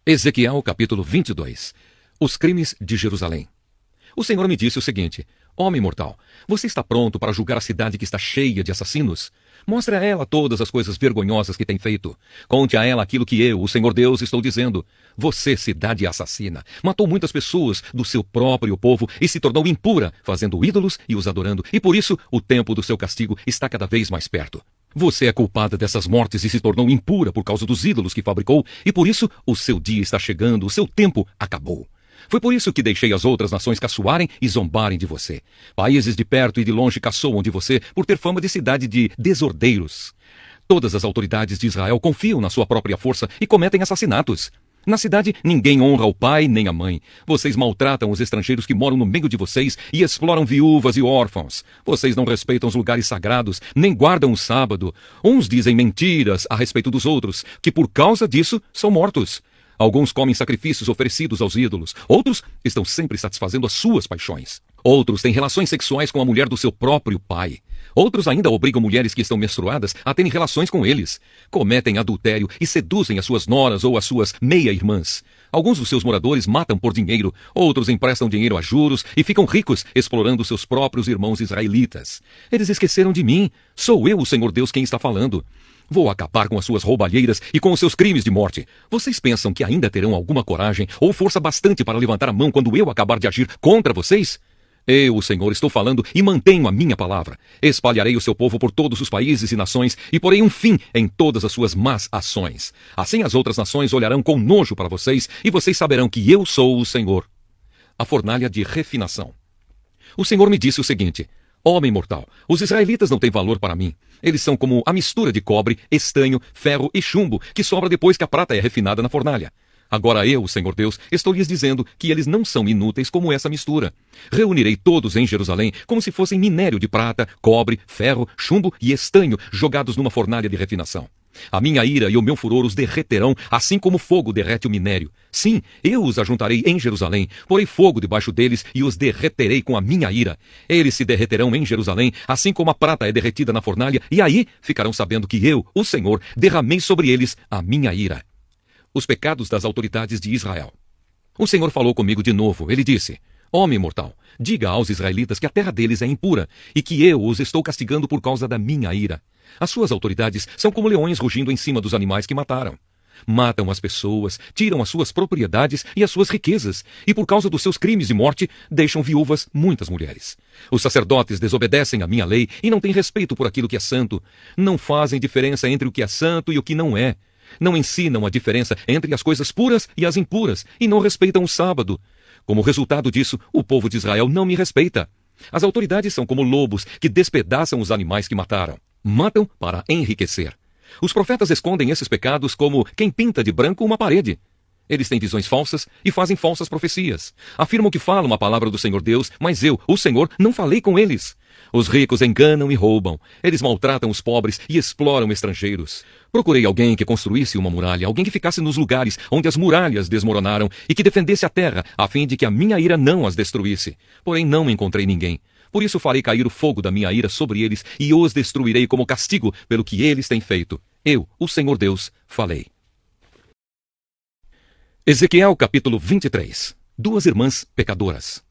Ezequiel capítulo 22. Os crimes de Jerusalém. O Senhor me disse o seguinte: Homem mortal, você está pronto para julgar a cidade que está cheia de assassinos? Mostre a ela todas as coisas vergonhosas que tem feito. Conte a ela aquilo que eu, o Senhor Deus, estou dizendo. Você, cidade assassina, matou muitas pessoas do seu próprio povo e se tornou impura, fazendo ídolos e os adorando. E por isso, o tempo do seu castigo está cada vez mais perto. Você é culpada dessas mortes e se tornou impura por causa dos ídolos que fabricou, e por isso o seu dia está chegando, o seu tempo acabou. Foi por isso que deixei as outras nações caçoarem e zombarem de você. Países de perto e de longe caçoam de você por ter fama de cidade de desordeiros. Todas as autoridades de Israel confiam na sua própria força e cometem assassinatos. Na cidade, ninguém honra o pai nem a mãe. Vocês maltratam os estrangeiros que moram no meio de vocês e exploram viúvas e órfãos. Vocês não respeitam os lugares sagrados, nem guardam o sábado. Uns dizem mentiras a respeito dos outros, que por causa disso são mortos. Alguns comem sacrifícios oferecidos aos ídolos. Outros estão sempre satisfazendo as suas paixões. Outros têm relações sexuais com a mulher do seu próprio pai. Outros ainda obrigam mulheres que estão menstruadas a terem relações com eles. Cometem adultério e seduzem as suas noras ou as suas meia-irmãs. Alguns dos seus moradores matam por dinheiro. Outros emprestam dinheiro a juros e ficam ricos explorando seus próprios irmãos israelitas. Eles esqueceram de mim. Sou eu, o Senhor Deus, quem está falando. Vou acabar com as suas roubalheiras e com os seus crimes de morte. Vocês pensam que ainda terão alguma coragem ou força bastante para levantar a mão quando eu acabar de agir contra vocês? Eu, o Senhor, estou falando e mantenho a minha palavra. Espalharei o seu povo por todos os países e nações e porei um fim em todas as suas más ações. Assim as outras nações olharão com nojo para vocês e vocês saberão que eu sou o Senhor. A fornalha de refinação. O Senhor me disse o seguinte: Homem mortal, os israelitas não têm valor para mim. Eles são como a mistura de cobre, estanho, ferro e chumbo que sobra depois que a prata é refinada na fornalha. Agora eu, Senhor Deus, estou lhes dizendo que eles não são inúteis como essa mistura. Reunirei todos em Jerusalém como se fossem minério de prata, cobre, ferro, chumbo e estanho jogados numa fornalha de refinação. A minha ira e o meu furor os derreterão, assim como o fogo derrete o minério. Sim, eu os ajuntarei em Jerusalém, porei fogo debaixo deles e os derreterei com a minha ira. Eles se derreterão em Jerusalém, assim como a prata é derretida na fornalha, e aí ficarão sabendo que eu, o Senhor, derramei sobre eles a minha ira. Os pecados das autoridades de Israel. O Senhor falou comigo de novo. Ele disse: Homem mortal, diga aos israelitas que a terra deles é impura e que eu os estou castigando por causa da minha ira. As suas autoridades são como leões rugindo em cima dos animais que mataram. Matam as pessoas, tiram as suas propriedades e as suas riquezas, e por causa dos seus crimes de morte, deixam viúvas muitas mulheres. Os sacerdotes desobedecem à minha lei e não têm respeito por aquilo que é santo. Não fazem diferença entre o que é santo e o que não é. Não ensinam a diferença entre as coisas puras e as impuras, e não respeitam o sábado. Como resultado disso, o povo de Israel não me respeita. As autoridades são como lobos que despedaçam os animais que mataram. Matam para enriquecer. Os profetas escondem esses pecados como quem pinta de branco uma parede. Eles têm visões falsas e fazem falsas profecias. Afirmam que falam a palavra do Senhor Deus, mas eu, o Senhor, não falei com eles. Os ricos enganam e roubam. Eles maltratam os pobres e exploram estrangeiros. Procurei alguém que construísse uma muralha, alguém que ficasse nos lugares onde as muralhas desmoronaram e que defendesse a terra, a fim de que a minha ira não as destruísse. Porém não encontrei ninguém. Por isso farei cair o fogo da minha ira sobre eles e os destruirei como castigo pelo que eles têm feito. Eu, o Senhor Deus, falei. Ezequiel capítulo 23. Duas irmãs pecadoras.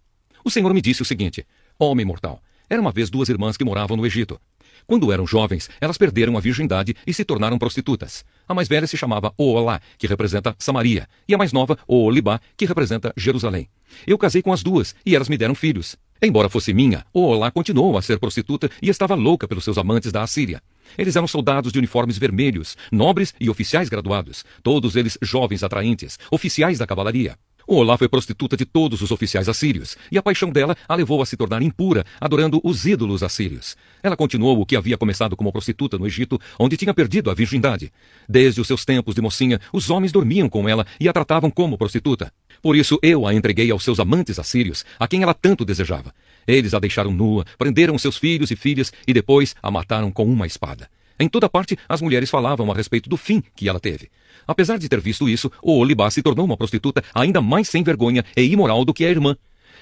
O Senhor me disse o seguinte: Homem mortal, era uma vez duas irmãs que moravam no Egito. Quando eram jovens, elas perderam a virgindade e se tornaram prostitutas. A mais velha se chamava Oholá, que representa Samaria, e a mais nova, Oholibá, que representa Jerusalém. Eu casei com as duas, e elas me deram filhos. Embora fosse minha, Oholá continuou a ser prostituta e estava louca pelos seus amantes da Assíria. Eles eram soldados de uniformes vermelhos, nobres e oficiais graduados, todos eles jovens atraentes, oficiais da cavalaria. Oholá foi prostituta de todos os oficiais assírios, e a paixão dela a levou a se tornar impura, adorando os ídolos assírios. Ela continuou o que havia começado como prostituta no Egito, onde tinha perdido a virgindade. Desde os seus tempos de mocinha, os homens dormiam com ela e a tratavam como prostituta. Por isso eu a entreguei aos seus amantes assírios, a quem ela tanto desejava. Eles a deixaram nua, prenderam seus filhos e filhas e depois a mataram com uma espada. Em toda parte, as mulheres falavam a respeito do fim que ela teve. Apesar de ter visto isso, Oholibá se tornou uma prostituta ainda mais sem vergonha e imoral do que a irmã.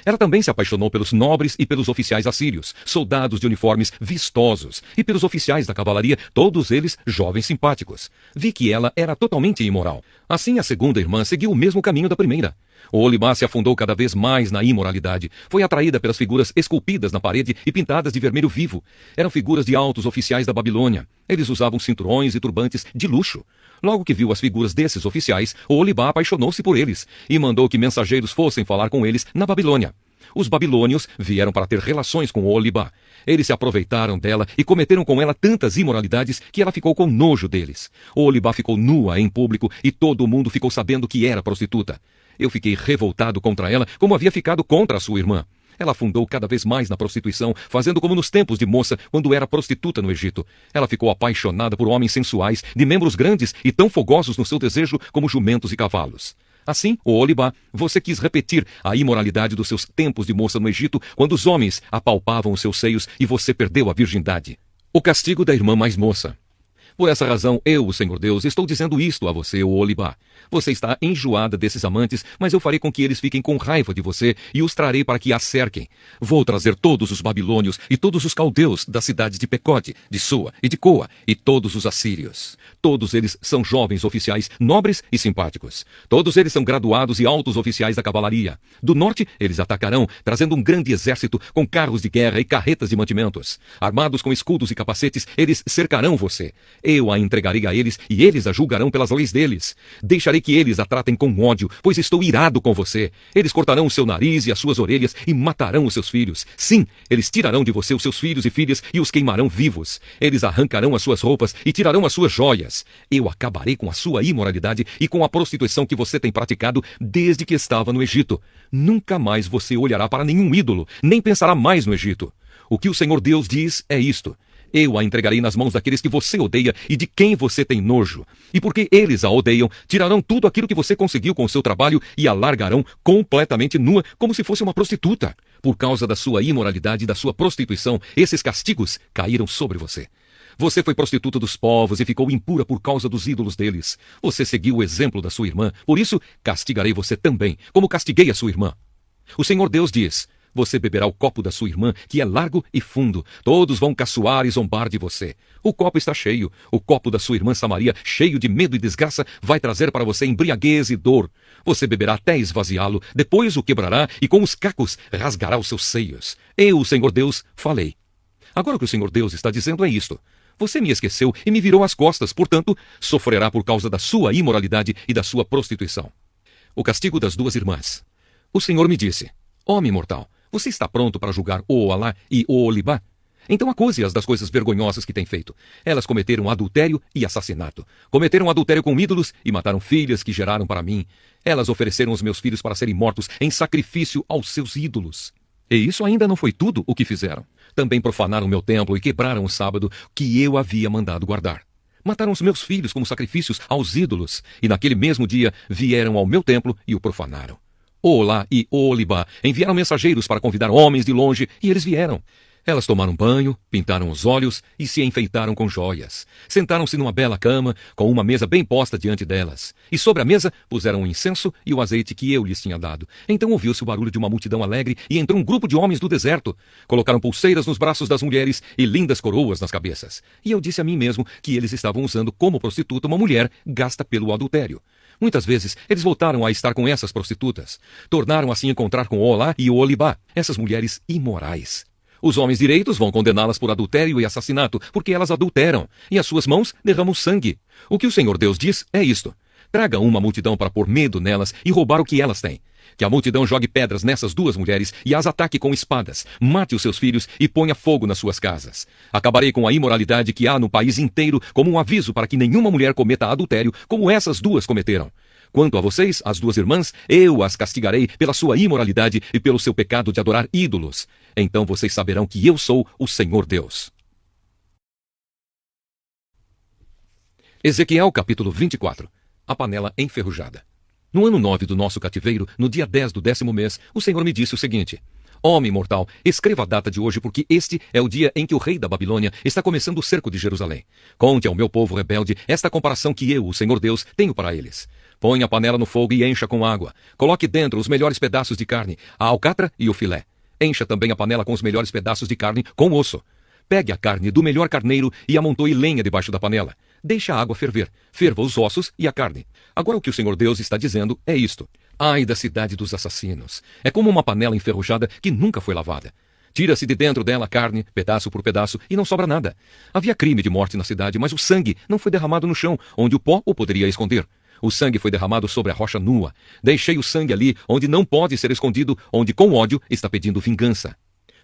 Ela também se apaixonou pelos nobres e pelos oficiais assírios, soldados de uniformes vistosos, e pelos oficiais da cavalaria, todos eles jovens simpáticos. Vi que ela era totalmente imoral. Assim, a segunda irmã seguiu o mesmo caminho da primeira. Oholibá se afundou cada vez mais na imoralidade. Foi atraída pelas figuras esculpidas na parede e pintadas de vermelho vivo. Eram figuras de altos oficiais da Babilônia. Eles usavam cinturões e turbantes de luxo. Logo que viu as figuras desses oficiais, Oholibá apaixonou-se por eles e mandou que mensageiros fossem falar com eles na Babilônia. Os babilônios vieram para ter relações com Oholibá. Eles se aproveitaram dela e cometeram com ela tantas imoralidades que ela ficou com nojo deles. Oholibá ficou nua em público e todo mundo ficou sabendo que era prostituta. Eu fiquei revoltado contra ela, como havia ficado contra a sua irmã. Ela afundou cada vez mais na prostituição, fazendo como nos tempos de moça, quando era prostituta no Egito. Ela ficou apaixonada por homens sensuais, de membros grandes e tão fogosos no seu desejo como jumentos e cavalos. Assim, Oholibá, você quis repetir a imoralidade dos seus tempos de moça no Egito, quando os homens apalpavam os seus seios e você perdeu a virgindade. O castigo da irmã mais moça. Por essa razão, eu, o Senhor Deus, estou dizendo isto a você, Oholibá. Você está enjoada desses amantes, mas eu farei com que eles fiquem com raiva de você e os trarei para que a cerquem. Vou trazer todos os babilônios e todos os caldeus das cidades de Pecode, de Sua e de Coa, e todos os assírios. Todos eles são jovens oficiais, nobres e simpáticos. Todos eles são graduados e altos oficiais da cavalaria. Do norte, eles atacarão, trazendo um grande exército com carros de guerra e carretas de mantimentos. Armados com escudos e capacetes, eles cercarão você. Eu a entregarei a eles e eles a julgarão pelas leis deles. Deixarei que eles a tratem com ódio, pois estou irado com você. Eles cortarão o seu nariz e as suas orelhas e matarão os seus filhos. Sim, eles tirarão de você os seus filhos e filhas e os queimarão vivos. Eles arrancarão as suas roupas e tirarão as suas joias. Eu acabarei com a sua imoralidade e com a prostituição que você tem praticado desde que estava no Egito. Nunca mais você olhará para nenhum ídolo, nem pensará mais no Egito. O que o Senhor Deus diz é isto: eu a entregarei nas mãos daqueles que você odeia e de quem você tem nojo. E porque eles a odeiam, tirarão tudo aquilo que você conseguiu com o seu trabalho e a largarão completamente nua, como se fosse uma prostituta. Por causa da sua imoralidade e da sua prostituição, esses castigos caíram sobre você. Você foi prostituta dos povos e ficou impura por causa dos ídolos deles. Você seguiu o exemplo da sua irmã, por isso castigarei você também, como castiguei a sua irmã. O Senhor Deus diz: você beberá o copo da sua irmã, que é largo e fundo. Todos vão caçoar e zombar de você. O copo está cheio. O copo da sua irmã Samaria, cheio de medo e desgraça, vai trazer para você embriaguez e dor. Você beberá até esvaziá-lo, depois o quebrará e com os cacos rasgará os seus seios. Eu, o Senhor Deus, falei. Agora o que o Senhor Deus está dizendo é isto: você me esqueceu e me virou as costas, portanto, sofrerá por causa da sua imoralidade e da sua prostituição. O castigo das duas irmãs. O Senhor me disse: homem mortal, você está pronto para julgar Oholá e Oholibá? Então acuse-as das coisas vergonhosas que têm feito. Elas cometeram adultério e assassinato. Cometeram adultério com ídolos e mataram filhas que geraram para mim. Elas ofereceram os meus filhos para serem mortos em sacrifício aos seus ídolos. E isso ainda não foi tudo o que fizeram. Também profanaram meu templo e quebraram o sábado que eu havia mandado guardar. Mataram os meus filhos como sacrifícios aos ídolos, e naquele mesmo dia vieram ao meu templo e o profanaram. Oholá e Oholibá enviaram mensageiros para convidar homens de longe, e eles vieram. Elas tomaram banho, pintaram os olhos e se enfeitaram com joias. Sentaram-se numa bela cama, com uma mesa bem posta diante delas. E sobre a mesa puseram o incenso e o azeite que eu lhes tinha dado. Então ouviu-se o barulho de uma multidão alegre e entrou um grupo de homens do deserto. Colocaram pulseiras nos braços das mulheres e lindas coroas nas cabeças. E eu disse a mim mesmo que eles estavam usando como prostituta uma mulher gasta pelo adultério. Muitas vezes, eles voltaram a estar com essas prostitutas. Tornaram assim a encontrar com Oholá e Oholibá, essas mulheres imorais. Os homens direitos vão condená-las por adultério e assassinato, porque elas adulteram, e as suas mãos derramam sangue. O que o Senhor Deus diz é isto: traga uma multidão para pôr medo nelas e roubar o que elas têm. Que a multidão jogue pedras nessas duas mulheres e as ataque com espadas, mate os seus filhos e ponha fogo nas suas casas. Acabarei com a imoralidade que há no país inteiro como um aviso para que nenhuma mulher cometa adultério como essas duas cometeram. Quanto a vocês, as duas irmãs, eu as castigarei pela sua imoralidade e pelo seu pecado de adorar ídolos. Então vocês saberão que eu sou o Senhor Deus. Ezequiel capítulo 24. A panela enferrujada. No ano 9 do nosso cativeiro, no dia 10 do 10º mês, o Senhor me disse o seguinte: homem mortal, escreva a data de hoje, porque este é o dia em que o rei da Babilônia está começando o cerco de Jerusalém. Conte ao meu povo rebelde esta comparação que eu, o Senhor Deus, tenho para eles. Ponha a panela no fogo e encha com água. Coloque dentro os melhores pedaços de carne, a alcatra e o filé. Encha também a panela com os melhores pedaços de carne com osso. Pegue a carne do melhor carneiro e amontoe lenha debaixo da panela. Deixe a água ferver. Ferva os ossos e a carne. Agora o que o Senhor Deus está dizendo é isto. Ai da cidade dos assassinos. É como uma panela enferrujada que nunca foi lavada. Tira-se de dentro dela a carne, pedaço por pedaço, e não sobra nada. Havia crime de morte na cidade, mas o sangue não foi derramado no chão, onde o pó o poderia esconder. O sangue foi derramado sobre a rocha nua. Deixei o sangue ali, onde não pode ser escondido, onde com ódio está pedindo vingança.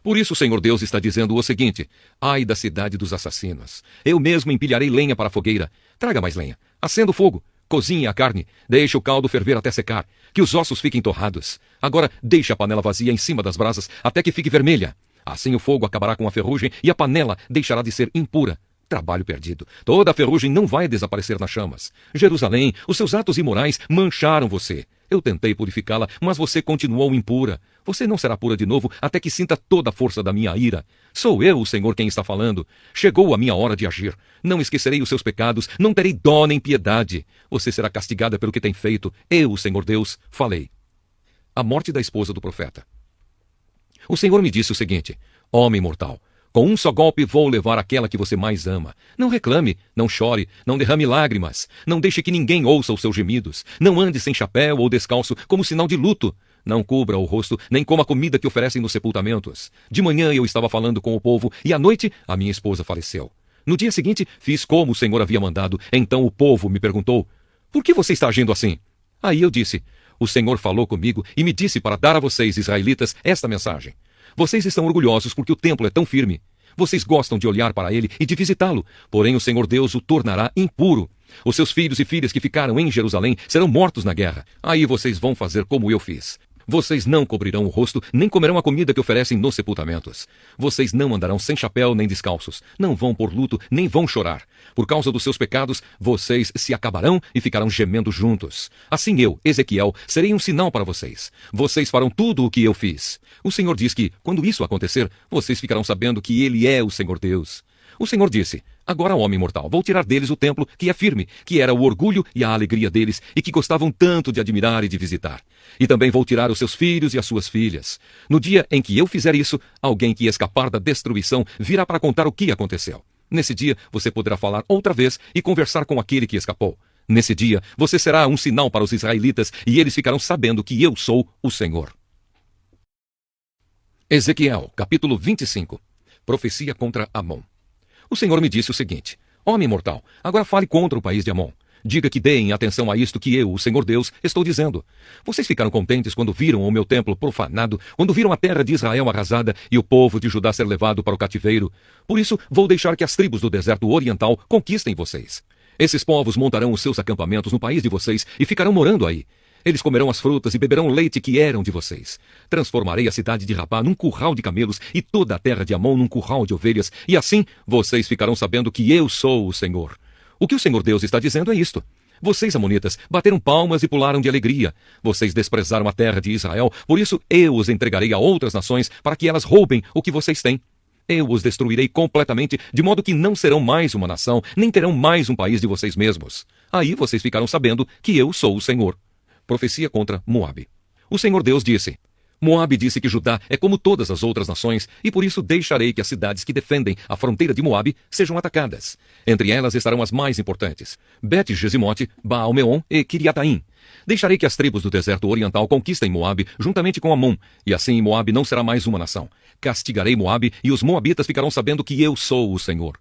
Por isso o Senhor Deus está dizendo o seguinte: ai da cidade dos assassinos. Eu mesmo empilharei lenha para a fogueira. Traga mais lenha. Acenda o fogo. Cozinhe a carne. Deixe o caldo ferver até secar. Que os ossos fiquem torrados. Agora deixe a panela vazia em cima das brasas até que fique vermelha. Assim o fogo acabará com a ferrugem e a panela deixará de ser impura. Trabalho perdido. Toda a ferrugem não vai desaparecer nas chamas. Jerusalém, os seus atos imorais mancharam você. Eu tentei purificá-la, mas você continuou impura. Você não será pura de novo até que sinta toda a força da minha ira. Sou eu, o Senhor, quem está falando. Chegou a minha hora de agir. Não esquecerei os seus pecados, não terei dó nem piedade. Você será castigada pelo que tem feito. Eu, o Senhor Deus, falei. A morte da esposa do profeta. O Senhor me disse o seguinte: homem mortal, com um só golpe vou levar aquela que você mais ama. Não reclame, não chore, não derrame lágrimas. Não deixe que ninguém ouça os seus gemidos. Não ande sem chapéu ou descalço como sinal de luto. Não cubra o rosto, nem coma a comida que oferecem nos sepultamentos. De manhã eu estava falando com o povo e à noite a minha esposa faleceu. No dia seguinte fiz como o Senhor havia mandado. Então o povo me perguntou: por que você está agindo assim? Aí eu disse: o Senhor falou comigo e me disse para dar a vocês, israelitas, esta mensagem. Vocês estão orgulhosos porque o templo é tão firme. Vocês gostam de olhar para ele e de visitá-lo, porém o Senhor Deus o tornará impuro. Os seus filhos e filhas que ficaram em Jerusalém serão mortos na guerra. Aí vocês vão fazer como eu fiz. Vocês não cobrirão o rosto, nem comerão a comida que oferecem nos sepultamentos. Vocês não andarão sem chapéu nem descalços. Não vão por luto, nem vão chorar. Por causa dos seus pecados, vocês se acabarão e ficarão gemendo juntos. Assim eu, Ezequiel, serei um sinal para vocês. Vocês farão tudo o que eu fiz. O Senhor diz que, quando isso acontecer, vocês ficarão sabendo que Ele é o Senhor Deus. O Senhor disse: agora, homem mortal, vou tirar deles o templo que é firme, que era o orgulho e a alegria deles, e que gostavam tanto de admirar e de visitar. E também vou tirar os seus filhos e as suas filhas. No dia em que eu fizer isso, alguém que escapar da destruição virá para contar o que aconteceu. Nesse dia, você poderá falar outra vez e conversar com aquele que escapou. Nesse dia, você será um sinal para os israelitas, e eles ficarão sabendo que eu sou o Senhor. Ezequiel, capítulo 25. Profecia contra Amon. O Senhor me disse o seguinte: homem mortal, agora fale contra o país de Amon. Diga que deem atenção a isto que eu, o Senhor Deus, estou dizendo. Vocês ficaram contentes quando viram o meu templo profanado, quando viram a terra de Israel arrasada e o povo de Judá ser levado para o cativeiro. Por isso, vou deixar que as tribos do deserto oriental conquistem vocês. Esses povos montarão os seus acampamentos no país de vocês e ficarão morando aí. Eles comerão as frutas e beberão o leite que eram de vocês. Transformarei a cidade de Rabá num curral de camelos e toda a terra de Amon num curral de ovelhas, e assim vocês ficarão sabendo que eu sou o Senhor. O que o Senhor Deus está dizendo é isto: vocês, amonitas, bateram palmas e pularam de alegria. Vocês desprezaram a terra de Israel, por isso eu os entregarei a outras nações para que elas roubem o que vocês têm. Eu os destruirei completamente, de modo que não serão mais uma nação, nem terão mais um país de vocês mesmos. Aí vocês ficarão sabendo que eu sou o Senhor. Profecia contra Moabe. O Senhor Deus disse: Moabe disse que Judá é como todas as outras nações, e por isso deixarei que as cidades que defendem a fronteira de Moabe sejam atacadas. Entre elas estarão as mais importantes: Bet-Jesimote, Baal-Meon e Kiriataim. Deixarei que as tribos do deserto oriental conquistem Moabe juntamente com Amon, e assim Moabe não será mais uma nação. Castigarei Moabe, e os moabitas ficarão sabendo que eu sou o Senhor.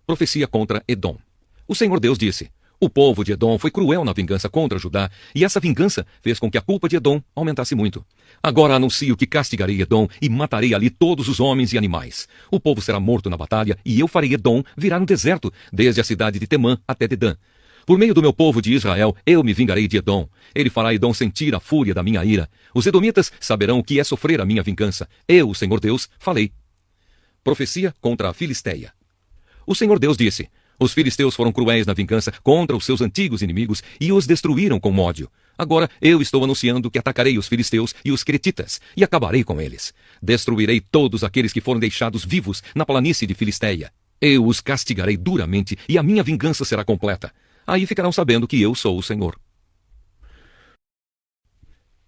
Profecia contra Edom. O Senhor Deus disse: o povo de Edom foi cruel na vingança contra Judá, e essa vingança fez com que a culpa de Edom aumentasse muito. Agora anuncio que castigarei Edom e matarei ali todos os homens e animais. O povo será morto na batalha, e eu farei Edom virar um deserto, desde a cidade de Temã até Dedã. Por meio do meu povo de Israel, eu me vingarei de Edom. Ele fará Edom sentir a fúria da minha ira. Os edomitas saberão o que é sofrer a minha vingança. Eu, o Senhor Deus, falei. Profecia contra a Filisteia. O Senhor Deus disse: os filisteus foram cruéis na vingança contra os seus antigos inimigos e os destruíram com ódio. Agora eu estou anunciando que atacarei os filisteus e os cretitas e acabarei com eles. Destruirei todos aqueles que foram deixados vivos na planície de Filisteia. Eu os castigarei duramente e a minha vingança será completa. Aí ficarão sabendo que eu sou o Senhor.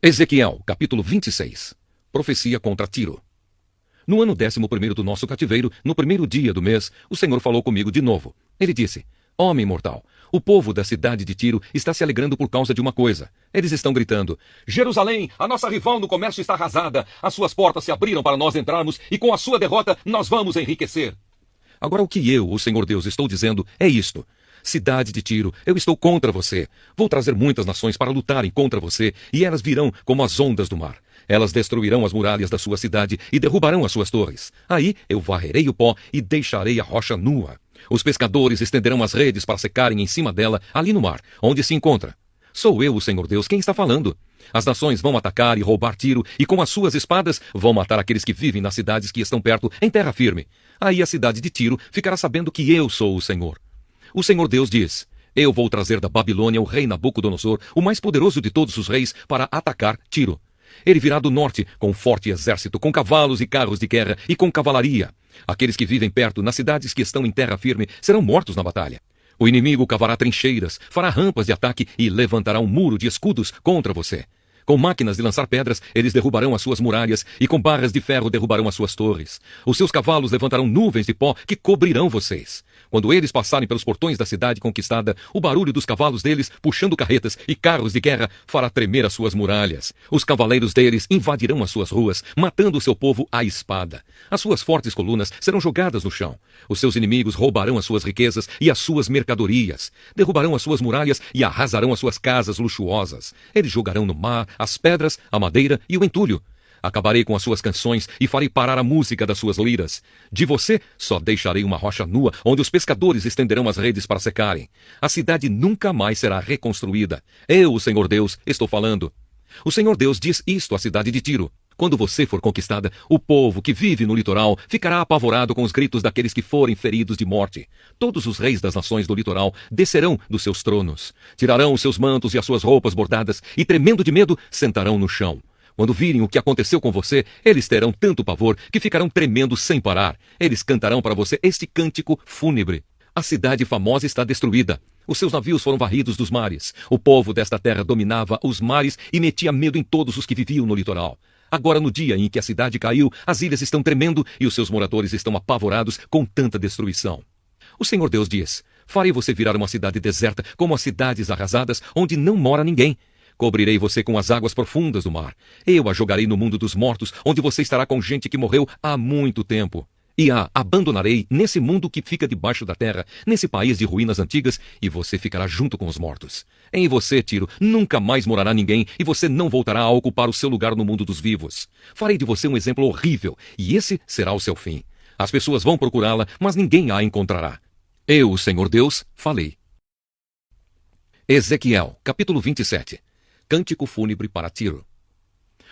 Ezequiel, capítulo 26. Profecia contra Tiro. No ano 11º do nosso cativeiro, no primeiro dia do mês, o Senhor falou comigo de novo. Ele disse: Homem mortal, o povo da cidade de Tiro está se alegrando por causa de uma coisa. Eles estão gritando: Jerusalém, a nossa rival no comércio está arrasada. As suas portas se abriram para nós entrarmos e com a sua derrota nós vamos enriquecer. Agora o que eu, o Senhor Deus, estou dizendo é isto. Cidade de Tiro, eu estou contra você. Vou trazer muitas nações para lutarem contra você, e elas virão como as ondas do mar. Elas destruirão as muralhas da sua cidade e derrubarão as suas torres. Aí eu varrerei o pó e deixarei a rocha nua. Os pescadores estenderão as redes para secarem em cima dela, ali no mar, onde se encontra. Sou eu, o Senhor Deus, quem está falando. As nações vão atacar e roubar Tiro, e com as suas espadas vão matar aqueles que vivem nas cidades que estão perto, em terra firme. Aí a cidade de Tiro ficará sabendo que eu sou o Senhor. O Senhor Deus diz: Eu vou trazer da Babilônia o rei Nabucodonosor, o mais poderoso de todos os reis, para atacar Tiro. Ele virá do norte com um forte exército, com cavalos e carros de guerra e com cavalaria. Aqueles que vivem perto, nas cidades que estão em terra firme, serão mortos na batalha. O inimigo cavará trincheiras, fará rampas de ataque e levantará um muro de escudos contra você. Com máquinas de lançar pedras, eles derrubarão as suas muralhas, e com barras de ferro derrubarão as suas torres. Os seus cavalos levantarão nuvens de pó que cobrirão vocês. Quando eles passarem pelos portões da cidade conquistada, o barulho dos cavalos deles, puxando carretas e carros de guerra, fará tremer as suas muralhas. Os cavaleiros deles invadirão as suas ruas, matando o seu povo à espada. As suas fortes colunas serão jogadas no chão. Os seus inimigos roubarão as suas riquezas e as suas mercadorias. Derrubarão as suas muralhas e arrasarão as suas casas luxuosas. Eles jogarão no mar as pedras, a madeira e o entulho. Acabarei com as suas canções e farei parar a música das suas liras. De você só deixarei uma rocha nua, onde os pescadores estenderão as redes para secarem. A cidade nunca mais será reconstruída. Eu, o Senhor Deus, estou falando. O Senhor Deus diz isto à cidade de Tiro. Quando você for conquistada, o povo que vive no litoral ficará apavorado com os gritos daqueles que forem feridos de morte. Todos os reis das nações do litoral descerão dos seus tronos. Tirarão os seus mantos e as suas roupas bordadas e, tremendo de medo, sentarão no chão. Quando virem o que aconteceu com você, eles terão tanto pavor que ficarão tremendo sem parar. Eles cantarão para você este cântico fúnebre. A cidade famosa está destruída. Os seus navios foram varridos dos mares. O povo desta terra dominava os mares e metia medo em todos os que viviam no litoral. Agora, no dia em que a cidade caiu, as ilhas estão tremendo e os seus moradores estão apavorados com tanta destruição. O Senhor Deus diz: Farei você virar uma cidade deserta, como as cidades arrasadas, onde não mora ninguém. Cobrirei você com as águas profundas do mar. Eu a jogarei no mundo dos mortos, onde você estará com gente que morreu há muito tempo. E a abandonarei nesse mundo que fica debaixo da terra, nesse país de ruínas antigas, e você ficará junto com os mortos. Em você, Tiro, nunca mais morará ninguém, e você não voltará a ocupar o seu lugar no mundo dos vivos. Farei de você um exemplo horrível, e esse será o seu fim. As pessoas vão procurá-la, mas ninguém a encontrará. Eu, o Senhor Deus, falei. Ezequiel, capítulo 27. Cântico fúnebre para Tiro.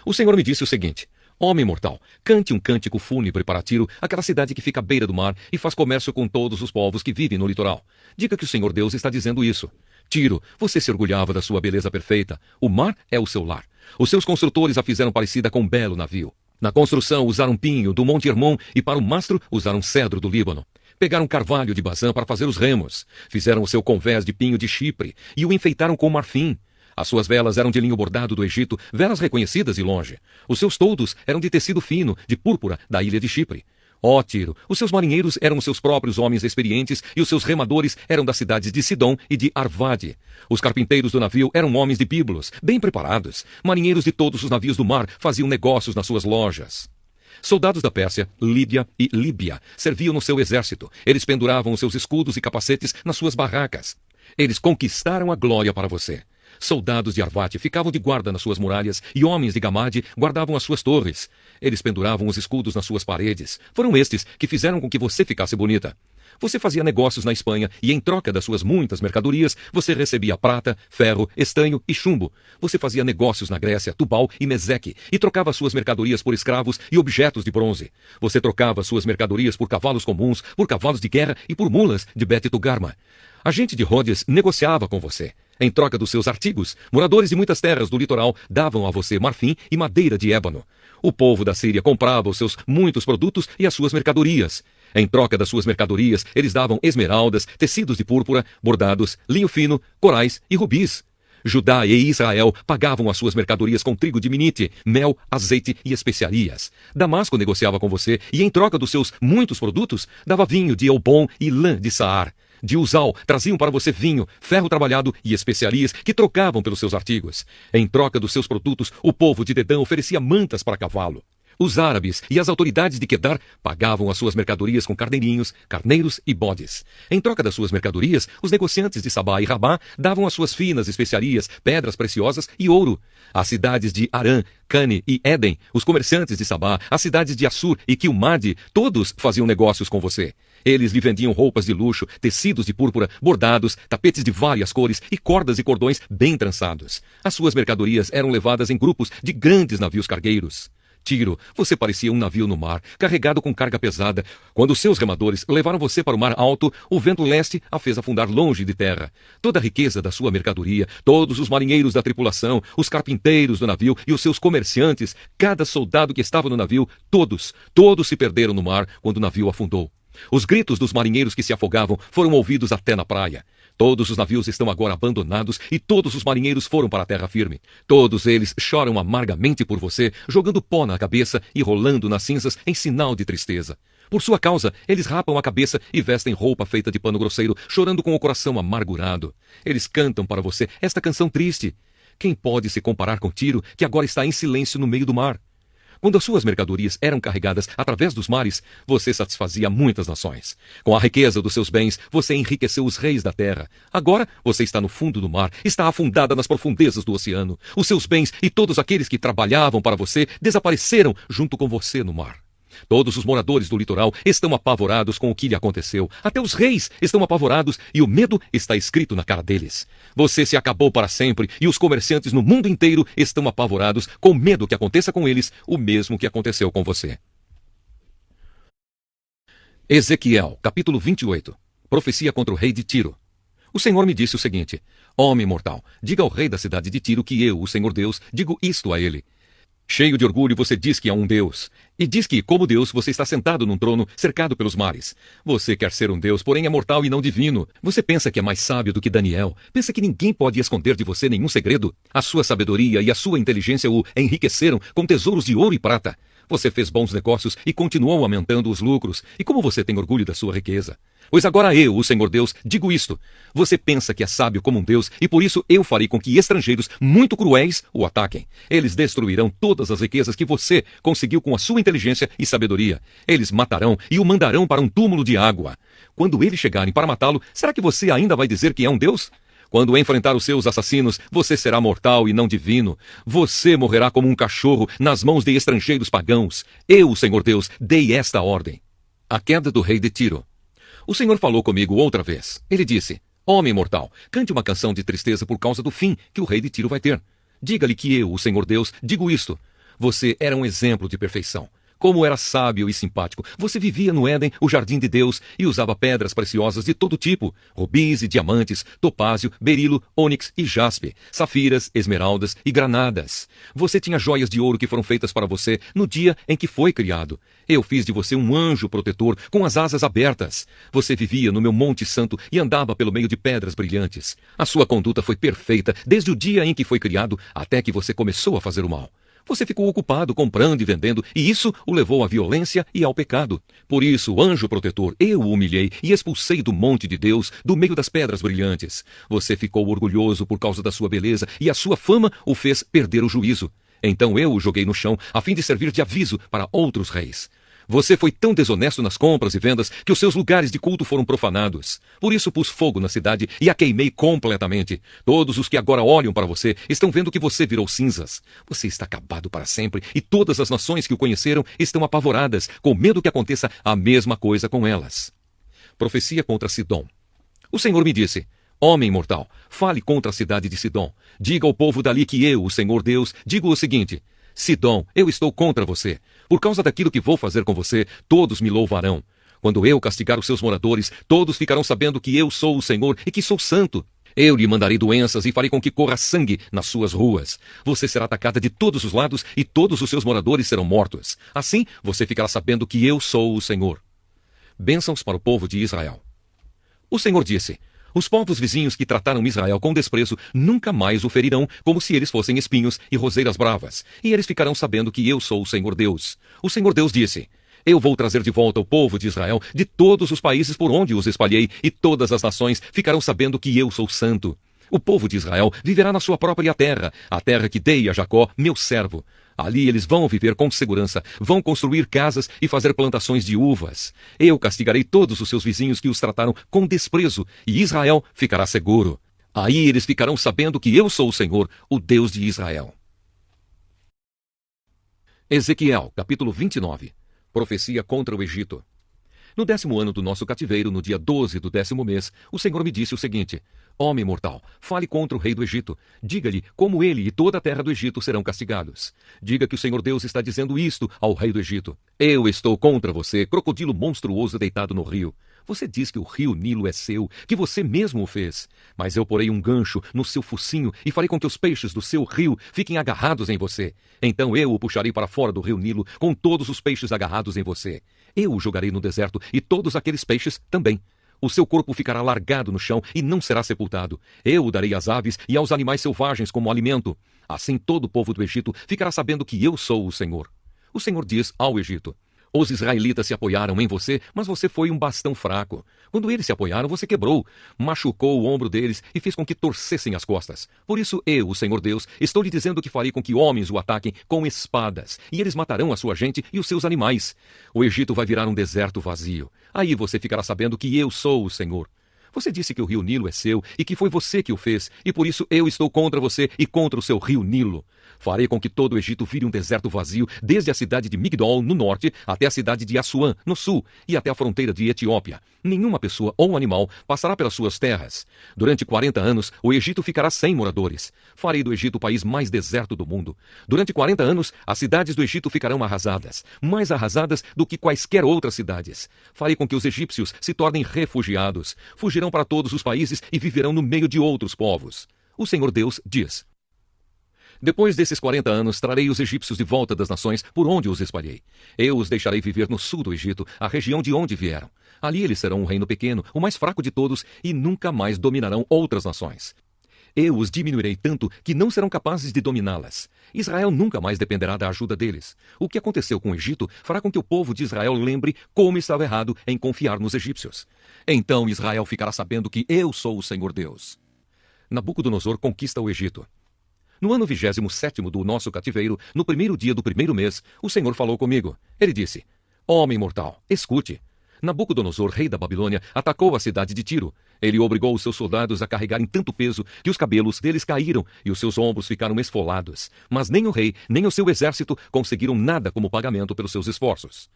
O Senhor me disse o seguinte: Homem mortal, cante um cântico fúnebre para Tiro, aquela cidade que fica à beira do mar e faz comércio com todos os povos que vivem no litoral. Diga que o Senhor Deus está dizendo isso. Tiro, você se orgulhava da sua beleza perfeita. O mar é o seu lar. Os seus construtores a fizeram parecida com um belo navio. Na construção usaram pinho do Monte Hermon e para o mastro usaram cedro do Líbano. Pegaram carvalho de Bazã para fazer os remos. Fizeram o seu convés de pinho de Chipre e o enfeitaram com marfim. As suas velas eram de linho bordado do Egito, velas reconhecidas de longe. Os seus toldos eram de tecido fino, de púrpura, da ilha de Chipre. Ó Tiro, os seus marinheiros eram os seus próprios homens experientes e os seus remadores eram das cidades de Sidom e de Arvade. Os carpinteiros do navio eram homens de Biblos, bem preparados. Marinheiros de todos os navios do mar faziam negócios nas suas lojas. Soldados da Pérsia, Lídia e Líbia serviam no seu exército. Eles penduravam os seus escudos e capacetes nas suas barracas. Eles conquistaram a glória para você. Soldados de Arvate ficavam de guarda nas suas muralhas e homens de Gamade guardavam as suas torres. Eles penduravam os escudos nas suas paredes. Foram estes que fizeram com que você ficasse bonita. Você fazia negócios na Espanha e, em troca das suas muitas mercadorias, você recebia prata, ferro, estanho e chumbo. Você fazia negócios na Grécia, Tubal e Meseque e trocava suas mercadorias por escravos e objetos de bronze. Você trocava suas mercadorias por cavalos comuns, por cavalos de guerra e por mulas de Bet-Togarma. A gente de Rhodes negociava com você. Em troca dos seus artigos, moradores de muitas terras do litoral davam a você marfim e madeira de ébano. O povo da Síria comprava os seus muitos produtos e as suas mercadorias. Em troca das suas mercadorias, eles davam esmeraldas, tecidos de púrpura, bordados, linho fino, corais e rubis. Judá e Israel pagavam as suas mercadorias com trigo de Minite, mel, azeite e especiarias. Damasco negociava com você e, em troca dos seus muitos produtos, dava vinho de Elbom e lã de Saar. De Uzal traziam para você vinho, ferro trabalhado e especiarias que trocavam pelos seus artigos. Em troca dos seus produtos, o povo de Dedã oferecia mantas para cavalo. Os árabes e as autoridades de Quedar pagavam as suas mercadorias com carneirinhos, carneiros e bodes. Em troca das suas mercadorias, os negociantes de Sabá e Rabá davam as suas finas especiarias, pedras preciosas e ouro. As cidades de Arã, Cane e Éden, os comerciantes de Sabá, as cidades de Assur e Quilmade, todos faziam negócios com você. Eles lhe vendiam roupas de luxo, tecidos de púrpura, bordados, tapetes de várias cores e cordas e cordões bem trançados. As suas mercadorias eram levadas em grupos de grandes navios cargueiros. Tiro, você parecia um navio no mar, carregado com carga pesada. Quando seus remadores levaram você para o mar alto, o vento leste a fez afundar longe de terra. Toda a riqueza da sua mercadoria, todos os marinheiros da tripulação, os carpinteiros do navio e os seus comerciantes, cada soldado que estava no navio, todos se perderam no mar quando o navio afundou. Os gritos dos marinheiros que se afogavam foram ouvidos até na praia. Todos os navios estão agora abandonados e todos os marinheiros foram para a terra firme. Todos eles choram amargamente por você, jogando pó na cabeça e rolando nas cinzas em sinal de tristeza. Por sua causa, eles rapam a cabeça e vestem roupa feita de pano grosseiro, chorando com o coração amargurado. Eles cantam para você esta canção triste. Quem pode se comparar com Tiro, que agora está em silêncio no meio do mar? Quando as suas mercadorias eram carregadas através dos mares, você satisfazia muitas nações. Com a riqueza dos seus bens, você enriqueceu os reis da terra. Agora, você está no fundo do mar, está afundada nas profundezas do oceano. Os seus bens e todos aqueles que trabalhavam para você desapareceram junto com você no mar. Todos os moradores do litoral estão apavorados com o que lhe aconteceu. Até os reis estão apavorados e o medo está escrito na cara deles. Você se acabou para sempre e os comerciantes no mundo inteiro estão apavorados com medo que aconteça com eles o mesmo que aconteceu com você. Ezequiel, capítulo 28. Profecia contra o rei de Tiro. O Senhor me disse o seguinte: Homem mortal, diga ao rei da cidade de Tiro que eu, o Senhor Deus, digo isto a ele. Cheio de orgulho, você diz que há um Deus. E diz que, como Deus, você está sentado num trono cercado pelos mares. Você quer ser um Deus, porém é mortal e não divino. Você pensa que é mais sábio do que Daniel. Pensa que ninguém pode esconder de você nenhum segredo. A sua sabedoria e a sua inteligência o enriqueceram com tesouros de ouro e prata. Você fez bons negócios e continuou aumentando os lucros. E como você tem orgulho da sua riqueza? Pois agora eu, o Senhor Deus, digo isto. Você pensa que é sábio como um Deus, e por isso eu farei com que estrangeiros muito cruéis o ataquem. Eles destruirão todas as riquezas que você conseguiu com a sua inteligência e sabedoria. Eles matarão e o mandarão para um túmulo de água. Quando eles chegarem para matá-lo, será que você ainda vai dizer que é um Deus? Quando enfrentar os seus assassinos, você será mortal e não divino. Você morrerá como um cachorro nas mãos de estrangeiros pagãos. Eu, Senhor Deus, dei esta ordem. A queda do rei de Tiro. O Senhor falou comigo outra vez. Ele disse: Homem mortal, cante uma canção de tristeza por causa do fim que o rei de Tiro vai ter. Diga-lhe que eu, o Senhor Deus, digo isto. Você era um exemplo de perfeição. Como era sábio e simpático. Você vivia no Éden, o jardim de Deus, e usava pedras preciosas de todo tipo, rubis e diamantes, topázio, berilo, ônix e jaspe, safiras, esmeraldas e granadas. Você tinha joias de ouro que foram feitas para você no dia em que foi criado. Eu fiz de você um anjo protetor com as asas abertas. Você vivia no meu monte santo e andava pelo meio de pedras brilhantes. A sua conduta foi perfeita desde o dia em que foi criado até que você começou a fazer o mal. Você ficou ocupado comprando e vendendo, e isso o levou à violência e ao pecado. Por isso, anjo protetor, eu o humilhei e expulsei do monte de Deus, do meio das pedras brilhantes. Você ficou orgulhoso por causa da sua beleza, e a sua fama o fez perder o juízo. Então eu o joguei no chão, a fim de servir de aviso para outros reis. Você foi tão desonesto nas compras e vendas que os seus lugares de culto foram profanados. Por isso pus fogo na cidade e a queimei completamente. Todos os que agora olham para você estão vendo que você virou cinzas. Você está acabado para sempre e todas as nações que o conheceram estão apavoradas, com medo que aconteça a mesma coisa com elas. Profecia contra Sidom. O Senhor me disse: Homem mortal, fale contra a cidade de Sidom. Diga ao povo dali que eu, o Senhor Deus, digo o seguinte: Sidom, eu estou contra você. Por causa daquilo que vou fazer com você, todos me louvarão. Quando eu castigar os seus moradores, todos ficarão sabendo que eu sou o Senhor e que sou santo. Eu lhe mandarei doenças e farei com que corra sangue nas suas ruas. Você será atacada de todos os lados e todos os seus moradores serão mortos. Assim, você ficará sabendo que eu sou o Senhor. Bênçãos para o povo de Israel. O Senhor disse: Os povos vizinhos que trataram Israel com desprezo nunca mais o ferirão, como se eles fossem espinhos e roseiras bravas, e eles ficarão sabendo que eu sou o Senhor Deus. O Senhor Deus disse: eu vou trazer de volta o povo de Israel de todos os países por onde os espalhei, e todas as nações ficarão sabendo que eu sou santo. O povo de Israel viverá na sua própria terra, a terra que dei a Jacó, meu servo. Ali eles vão viver com segurança, vão construir casas e fazer plantações de uvas. Eu castigarei todos os seus vizinhos que os trataram com desprezo, e Israel ficará seguro. Aí eles ficarão sabendo que eu sou o Senhor, o Deus de Israel. Ezequiel, capítulo 29. Profecia contra o Egito. No 10º ano do nosso cativeiro, no dia 12 do 10º mês, o Senhor me disse o seguinte: homem mortal, fale contra o rei do Egito. Diga-lhe como ele e toda a terra do Egito serão castigados. Diga que o Senhor Deus está dizendo isto ao rei do Egito: eu estou contra você, crocodilo monstruoso deitado no rio. Você diz que o rio Nilo é seu, que você mesmo o fez. Mas eu porei um gancho no seu focinho e farei com que os peixes do seu rio fiquem agarrados em você. Então eu o puxarei para fora do rio Nilo, com todos os peixes agarrados em você. Eu o jogarei no deserto, e todos aqueles peixes também. O seu corpo ficará largado no chão e não será sepultado. Eu o darei às aves e aos animais selvagens como alimento. Assim todo o povo do Egito ficará sabendo que eu sou o Senhor. O Senhor diz ao Egito: os israelitas se apoiaram em você, mas você foi um bastão fraco. Quando eles se apoiaram, você quebrou, machucou o ombro deles e fez com que torcessem as costas. Por isso eu, o Senhor Deus, estou lhe dizendo que farei com que homens o ataquem com espadas, e eles matarão a sua gente e os seus animais. O Egito vai virar um deserto vazio. Aí você ficará sabendo que eu sou o Senhor. Você disse que o rio Nilo é seu e que foi você que o fez, e por isso eu estou contra você e contra o seu rio Nilo. Farei com que todo o Egito vire um deserto vazio, desde a cidade de Migdol, no norte, até a cidade de Assuã, no sul, e até a fronteira de Etiópia. Nenhuma pessoa ou animal passará pelas suas terras. Durante 40 anos, o Egito ficará sem moradores. Farei do Egito o país mais deserto do mundo. Durante 40 anos, as cidades do Egito ficarão arrasadas, mais arrasadas do que quaisquer outras cidades. Farei com que os egípcios se tornem refugiados. Fugirão para todos os países e viverão no meio de outros povos. O Senhor Deus diz: depois desses 40 anos, trarei os egípcios de volta das nações por onde os espalhei. Eu os deixarei viver no sul do Egito, a região de onde vieram. Ali eles serão um reino pequeno, o mais fraco de todos, e nunca mais dominarão outras nações. Eu os diminuirei tanto que não serão capazes de dominá-las. Israel nunca mais dependerá da ajuda deles. O que aconteceu com o Egito fará com que o povo de Israel lembre como estava errado em confiar nos egípcios. Então Israel ficará sabendo que eu sou o Senhor Deus. Nabucodonosor conquista o Egito. No ano 27º do nosso cativeiro, no primeiro dia do primeiro mês, o Senhor falou comigo. Ele disse: homem mortal, escute. Nabucodonosor, rei da Babilônia, atacou a cidade de Tiro. Ele obrigou os seus soldados a carregarem tanto peso que os cabelos deles caíram e os seus ombros ficaram esfolados. Mas nem o rei, nem o seu exército conseguiram nada como pagamento pelos seus esforços.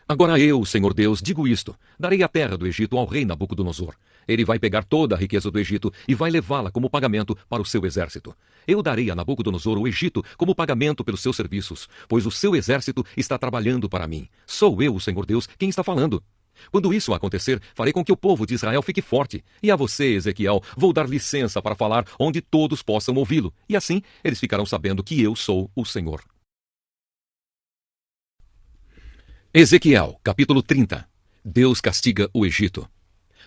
Agora eu, Senhor Deus, digo isto: darei a terra do Egito ao rei Nabucodonosor. Ele vai pegar toda a riqueza do Egito e vai levá-la como pagamento para o seu exército. Eu darei a Nabucodonosor o Egito como pagamento pelos seus serviços, pois o seu exército está trabalhando para mim. Sou eu, o Senhor Deus, quem está falando. Quando isso acontecer, farei com que o povo de Israel fique forte. E a você, Ezequiel, vou dar licença para falar onde todos possam ouvi-lo. E assim eles ficarão sabendo que eu sou o Senhor. Ezequiel, capítulo 30. Deus castiga o Egito.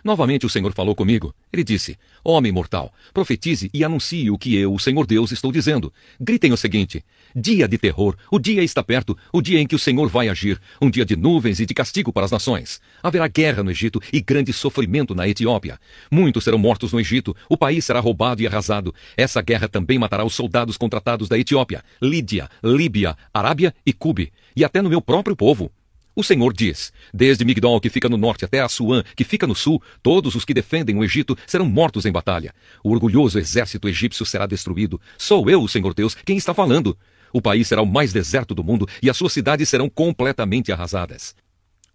Novamente o Senhor falou comigo. Ele disse: homem mortal, profetize e anuncie o que eu, o Senhor Deus, estou dizendo. Gritem o seguinte: dia de terror, o dia está perto, o dia em que o Senhor vai agir, um dia de nuvens e de castigo para as nações. Haverá guerra no Egito e grande sofrimento na Etiópia. Muitos serão mortos no Egito, o país será roubado e arrasado. Essa guerra também matará os soldados contratados da Etiópia, Lídia, Líbia, Arábia e Cube, e até no meu próprio povo. O Senhor diz: desde Migdol, que fica no norte, até Assuã, que fica no sul, todos os que defendem o Egito serão mortos em batalha. O orgulhoso exército egípcio será destruído. Sou eu, o Senhor Deus, quem está falando. O país será o mais deserto do mundo e as suas cidades serão completamente arrasadas.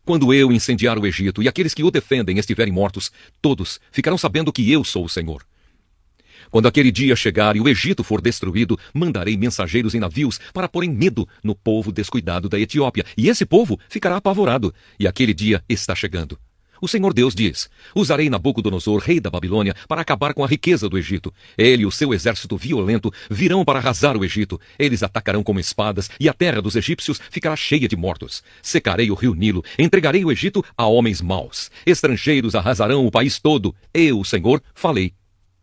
Quando eu incendiar o Egito e aqueles que o defendem estiverem mortos, todos ficarão sabendo que eu sou o Senhor. Quando aquele dia chegar e o Egito for destruído, mandarei mensageiros em navios para porem medo no povo descuidado da Etiópia, e esse povo ficará apavorado, e aquele dia está chegando. O Senhor Deus diz: usarei Nabucodonosor, rei da Babilônia, para acabar com a riqueza do Egito. Ele e o seu exército violento virão para arrasar o Egito. Eles atacarão com espadas, e a terra dos egípcios ficará cheia de mortos. Secarei o rio Nilo, entregarei o Egito a homens maus. Estrangeiros arrasarão o país todo. Eu, o Senhor, falei.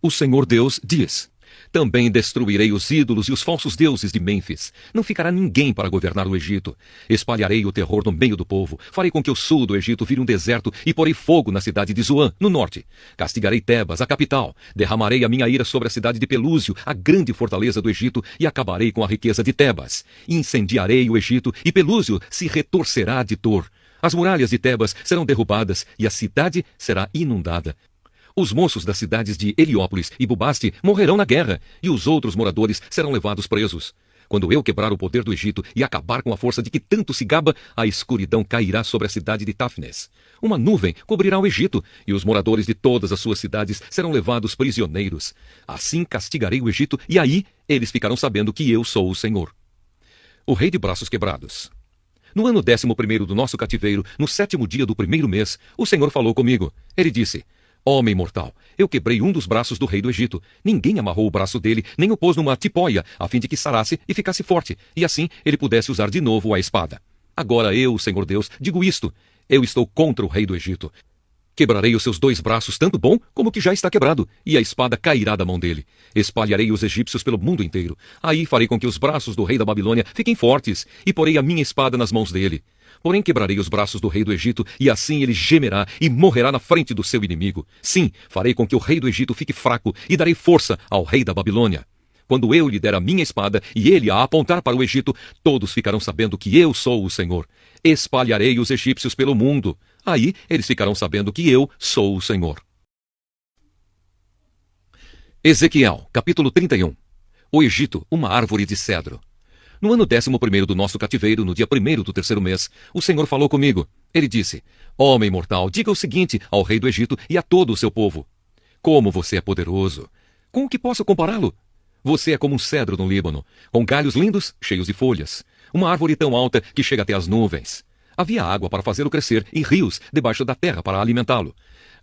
O Senhor Deus diz: também destruirei os ídolos e os falsos deuses de Mênfis. Não ficará ninguém para governar o Egito. Espalharei o terror no meio do povo. Farei com que o sul do Egito vire um deserto e porei fogo na cidade de Zoan, no norte. Castigarei Tebas, a capital. Derramarei a minha ira sobre a cidade de Pelúsio, a grande fortaleza do Egito, e acabarei com a riqueza de Tebas. Incendiarei o Egito, e Pelúsio se retorcerá de dor. As muralhas de Tebas serão derrubadas, e a cidade será inundada. Os moços das cidades de Heliópolis e Bubaste morrerão na guerra, e os outros moradores serão levados presos. Quando eu quebrar o poder do Egito e acabar com a força de que tanto se gaba, a escuridão cairá sobre a cidade de Táfnes. Uma nuvem cobrirá o Egito, e os moradores de todas as suas cidades serão levados prisioneiros. Assim castigarei o Egito, e aí eles ficarão sabendo que eu sou o Senhor. O rei de braços quebrados. No ano 11º do nosso cativeiro, no 7º dia do 1º mês, o Senhor falou comigo. Ele disse: homem mortal, eu quebrei um dos braços do rei do Egito. Ninguém amarrou o braço dele, nem o pôs numa tipóia, a fim de que sarasse e ficasse forte, e assim ele pudesse usar de novo a espada. Agora eu, Senhor Deus, digo isto: eu estou contra o rei do Egito. Quebrarei os seus 2 braços, tanto bom como que já está quebrado, e a espada cairá da mão dele. Espalharei os egípcios pelo mundo inteiro. Aí farei com que os braços do rei da Babilônia fiquem fortes, e porei a minha espada nas mãos dele. Porém quebrarei os braços do rei do Egito, e assim ele gemerá e morrerá na frente do seu inimigo. Sim, farei com que o rei do Egito fique fraco, e darei força ao rei da Babilônia. Quando eu lhe der a minha espada, e ele a apontar para o Egito, todos ficarão sabendo que eu sou o Senhor. Espalharei os egípcios pelo mundo. Aí eles ficarão sabendo que eu sou o Senhor. Ezequiel, capítulo 31. O Egito, uma árvore de cedro. No ano 11º do nosso cativeiro, no dia 1º do 3º mês, o Senhor falou comigo. Ele disse: homem mortal, diga o seguinte ao rei do Egito e a todo o seu povo: como você é poderoso! Com o que posso compará-lo? Você é como um cedro no Líbano, com galhos lindos, cheios de folhas. Uma árvore tão alta que chega até as nuvens. Havia água para fazê-lo crescer e rios debaixo da terra para alimentá-lo.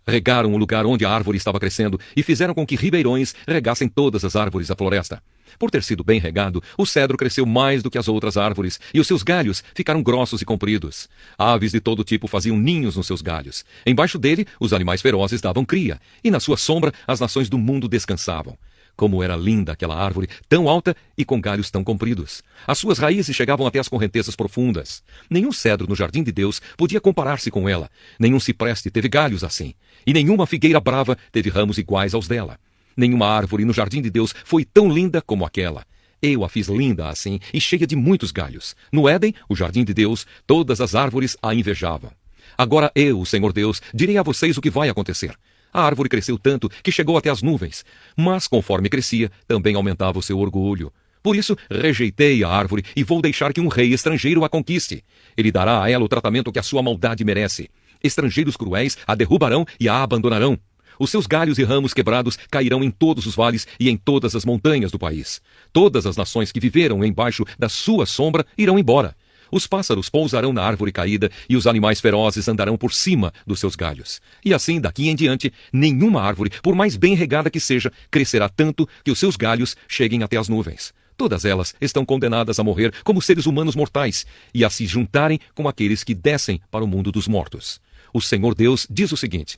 Regaram o lugar onde a árvore estava crescendo e fizeram com que ribeirões regassem todas as árvores da floresta. Por ter sido bem regado, o cedro cresceu mais do que as outras árvores, e os seus galhos ficaram grossos e compridos. Aves de todo tipo faziam ninhos nos seus galhos. Embaixo dele, os animais ferozes davam cria, e na sua sombra as nações do mundo descansavam. Como era linda aquela árvore, tão alta e com galhos tão compridos. As suas raízes chegavam até as correntezas profundas. Nenhum cedro no jardim de Deus podia comparar-se com ela. Nenhum cipreste teve galhos assim. E nenhuma figueira brava teve ramos iguais aos dela. Nenhuma árvore no jardim de Deus foi tão linda como aquela. Eu a fiz linda assim e cheia de muitos galhos. No Éden, o jardim de Deus, todas as árvores a invejavam. Agora eu, o Senhor Deus, direi a vocês o que vai acontecer. A árvore cresceu tanto que chegou até as nuvens, mas conforme crescia, também aumentava o seu orgulho. Por isso, rejeitei a árvore e vou deixar que um rei estrangeiro a conquiste. Ele dará a ela o tratamento que a sua maldade merece. Estrangeiros cruéis a derrubarão e a abandonarão. Os seus galhos e ramos quebrados cairão em todos os vales e em todas as montanhas do país. Todas as nações que viveram embaixo da sua sombra irão embora. Os pássaros pousarão na árvore caída e os animais ferozes andarão por cima dos seus galhos. E assim, daqui em diante, nenhuma árvore, por mais bem regada que seja, crescerá tanto que os seus galhos cheguem até as nuvens. Todas elas estão condenadas a morrer como seres humanos mortais e a se juntarem com aqueles que descem para o mundo dos mortos. O Senhor Deus diz o seguinte: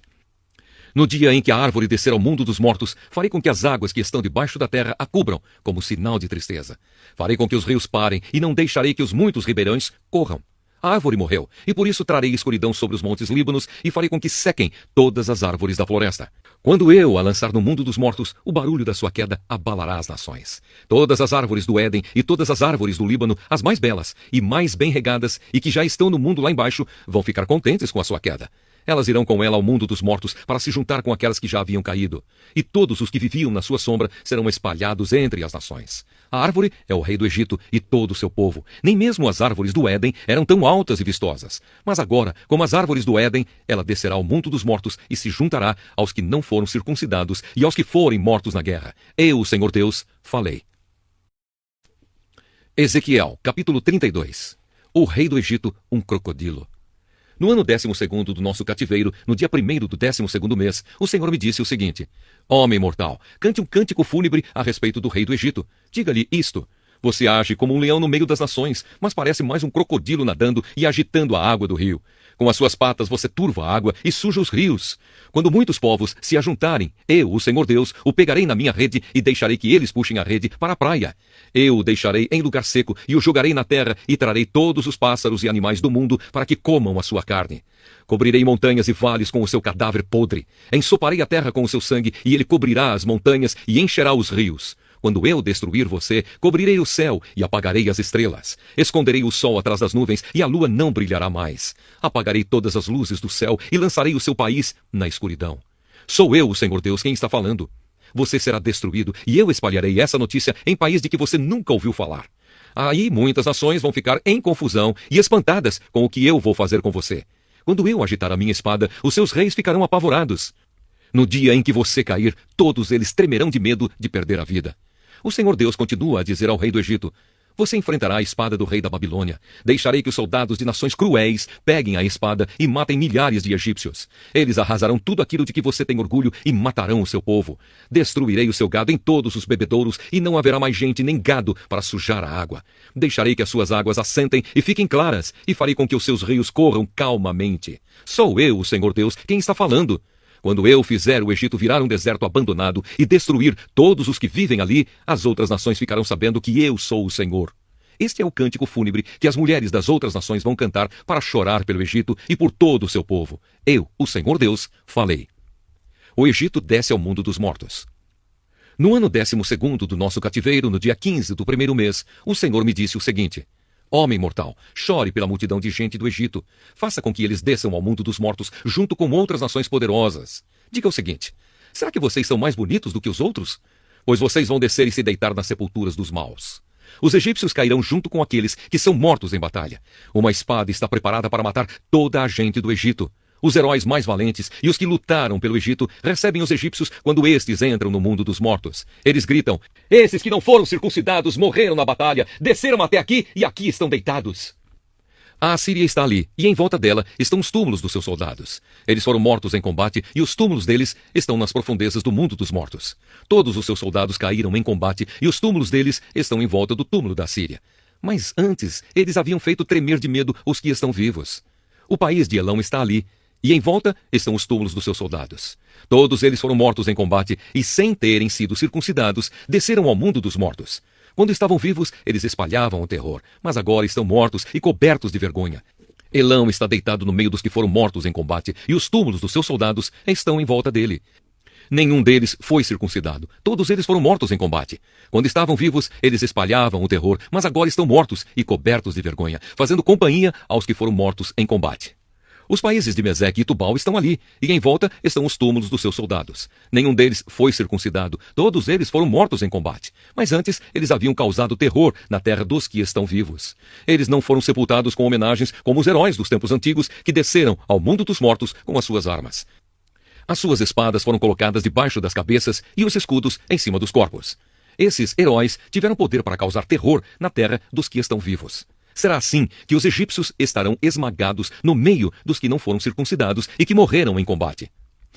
no dia em que a árvore descer ao mundo dos mortos, farei com que as águas que estão debaixo da terra a cubram, como sinal de tristeza. Farei com que os rios parem, e não deixarei que os muitos ribeirões corram. A árvore morreu, e por isso trarei escuridão sobre os montes Líbanos, e farei com que sequem todas as árvores da floresta. Quando eu a lançar no mundo dos mortos, o barulho da sua queda abalará as nações. Todas as árvores do Éden e todas as árvores do Líbano, as mais belas e mais bem regadas, e que já estão no mundo lá embaixo, vão ficar contentes com a sua queda. Elas irão com ela ao mundo dos mortos para se juntar com aquelas que já haviam caído. E todos os que viviam na sua sombra serão espalhados entre as nações. A árvore é o rei do Egito e todo o seu povo. Nem mesmo as árvores do Éden eram tão altas e vistosas. Mas agora, como as árvores do Éden, ela descerá ao mundo dos mortos e se juntará aos que não foram circuncidados e aos que forem mortos na guerra. Eu, o Senhor Deus, falei. Ezequiel, capítulo 32. O rei do Egito, um crocodilo. No ano 12º do nosso cativeiro, no dia 1º do 12º mês, o Senhor me disse o seguinte: Homem mortal, cante um cântico fúnebre a respeito do rei do Egito. Diga-lhe isto: você age como um leão no meio das nações, mas parece mais um crocodilo nadando e agitando a água do rio. Com as suas patas você turva a água e suja os rios. Quando muitos povos se ajuntarem, eu, o Senhor Deus, o pegarei na minha rede e deixarei que eles puxem a rede para a praia. Eu o deixarei em lugar seco e o jogarei na terra e trarei todos os pássaros e animais do mundo para que comam a sua carne. Cobrirei montanhas e vales com o seu cadáver podre. Ensoparei a terra com o seu sangue e ele cobrirá as montanhas e encherá os rios. Quando eu destruir você, cobrirei o céu e apagarei as estrelas. Esconderei o sol atrás das nuvens e a lua não brilhará mais. Apagarei todas as luzes do céu e lançarei o seu país na escuridão. Sou eu, o Senhor Deus, quem está falando. Você será destruído e eu espalharei essa notícia em país de que você nunca ouviu falar. Aí muitas nações vão ficar em confusão e espantadas com o que eu vou fazer com você. Quando eu agitar a minha espada, os seus reis ficarão apavorados. No dia em que você cair, todos eles tremerão de medo de perder a vida. O Senhor Deus continua a dizer ao rei do Egito: você enfrentará a espada do rei da Babilônia. Deixarei que os soldados de nações cruéis peguem a espada e matem milhares de egípcios. Eles arrasarão tudo aquilo de que você tem orgulho e matarão o seu povo. Destruirei o seu gado em todos os bebedouros e não haverá mais gente nem gado para sujar a água. Deixarei que as suas águas assentem e fiquem claras e farei com que os seus rios corram calmamente. Sou eu, o Senhor Deus, quem está falando. Quando eu fizer o Egito virar um deserto abandonado e destruir todos os que vivem ali, as outras nações ficarão sabendo que eu sou o Senhor. Este é o cântico fúnebre que as mulheres das outras nações vão cantar para chorar pelo Egito e por todo o seu povo. Eu, o Senhor Deus, falei. O Egito desce ao mundo dos mortos. No ano 12º do nosso cativeiro, no dia 15 do 1º mês, o Senhor me disse o seguinte: Homem mortal, chore pela multidão de gente do Egito. Faça com que eles desçam ao mundo dos mortos junto com outras nações poderosas. Diga o seguinte: será que vocês são mais bonitos do que os outros? Pois vocês vão descer e se deitar nas sepulturas dos maus. Os egípcios cairão junto com aqueles que são mortos em batalha. Uma espada está preparada para matar toda a gente do Egito. Os heróis mais valentes e os que lutaram pelo Egito recebem os egípcios quando estes entram no mundo dos mortos. Eles gritam: esses que não foram circuncidados morreram na batalha, desceram até aqui e aqui estão deitados. A Assíria está ali, e em volta dela estão os túmulos dos seus soldados. Eles foram mortos em combate, e os túmulos deles estão nas profundezas do mundo dos mortos. Todos os seus soldados caíram em combate, e os túmulos deles estão em volta do túmulo da Assíria. Mas antes, eles haviam feito tremer de medo os que estão vivos. O país de Elão está ali, e em volta estão os túmulos dos seus soldados. Todos eles foram mortos em combate, e sem terem sido circuncidados, desceram ao mundo dos mortos. Quando estavam vivos, eles espalhavam o terror, mas agora estão mortos e cobertos de vergonha. Elão está deitado no meio dos que foram mortos em combate, e os túmulos dos seus soldados estão em volta dele. Nenhum deles foi circuncidado. Todos eles foram mortos em combate. Quando estavam vivos, eles espalhavam o terror, mas agora estão mortos e cobertos de vergonha, fazendo companhia aos que foram mortos em combate. Os países de Meseque e Tubal estão ali, e em volta estão os túmulos dos seus soldados. Nenhum deles foi circuncidado, todos eles foram mortos em combate. Mas antes, eles haviam causado terror na terra dos que estão vivos. Eles não foram sepultados com homenagens como os heróis dos tempos antigos que desceram ao mundo dos mortos com as suas armas. As suas espadas foram colocadas debaixo das cabeças e os escudos em cima dos corpos. Esses heróis tiveram poder para causar terror na terra dos que estão vivos. Será assim que os egípcios estarão esmagados no meio dos que não foram circuncidados e que morreram em combate.